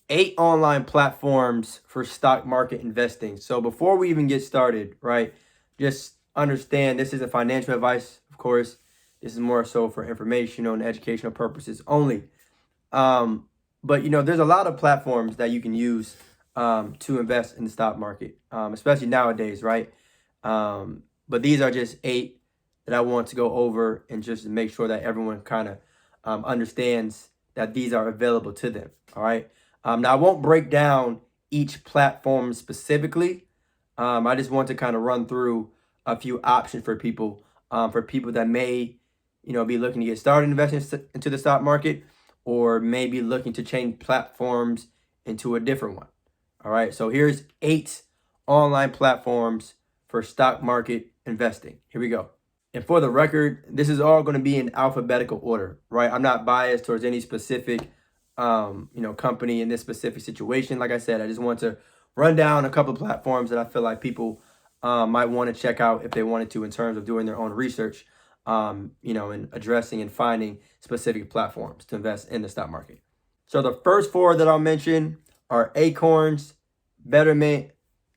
8 online platforms for stock market investing. So before we even get started, right, just understand this isn't financial advice, of course. This is more so for informational and educational purposes only. But there's a lot of platforms that you can use to invest in the stock market, especially nowadays, right? But these are just 8 that I want to go over and just to make sure that everyone kind of understands that these are available to them. All right. Now I won't break down each platform specifically. I just want to kind of run through a few options for people that may, be looking to get started investing into the stock market, or maybe looking to change platforms into a different one. All right. So here's 8 online platforms for stock market investing. Here we go. And for the record, this is all going to be in alphabetical order, right? I'm not biased towards any specific, company in this specific situation. Like I said, I just want to run down a couple of platforms that I feel like people might want to check out if they wanted to in terms of doing their own research, and addressing and finding specific platforms to invest in the stock market. So the first 4 that I'll mention are Acorns, Betterment,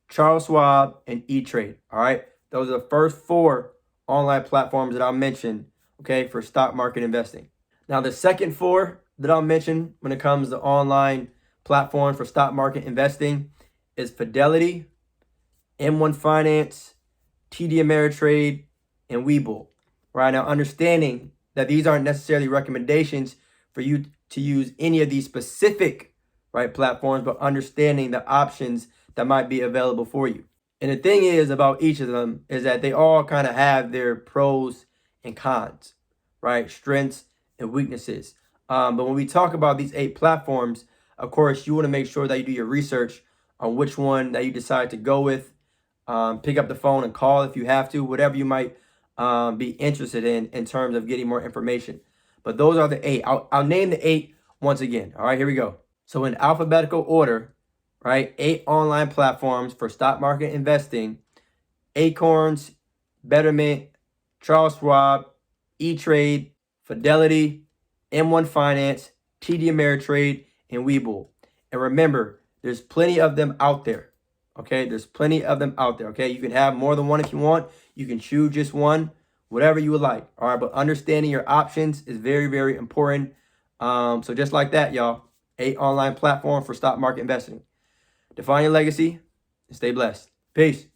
Charles Schwab, and E-Trade. All right. Those are the first 4 online platforms that I'll mention, okay, for stock market investing. Now, the second 4 that I'll mention when it comes to online platforms for stock market investing is Fidelity, M1 Finance, TD Ameritrade, and Webull. Right now, understanding that these aren't necessarily recommendations for you to use any of these specific platforms, but understanding the options that might be available for you. And the thing is about each of them is that they all kind of have their pros and cons, right? Strengths and weaknesses. But when we talk about these 8 platforms, of course, you want to make sure that you do your research on which one that you decide to go with. Pick up the phone and call if you have to, whatever you might be interested in terms of getting more information. But those are the 8. I'll name the 8 once again. All right, here we go. So in alphabetical order, right, 8 online platforms for stock market investing: Acorns, Betterment, Charles Schwab, E-Trade, Fidelity, M1 Finance, TD Ameritrade, and Webull. And remember, there's plenty of them out there. Okay, there's plenty of them out there. Okay, you can have more than one if you want. You can choose just one, whatever you would like. All right, but understanding your options is very, very important. So just like that, y'all, 8 online platforms for stock market investing. Define your legacy and stay blessed. Peace.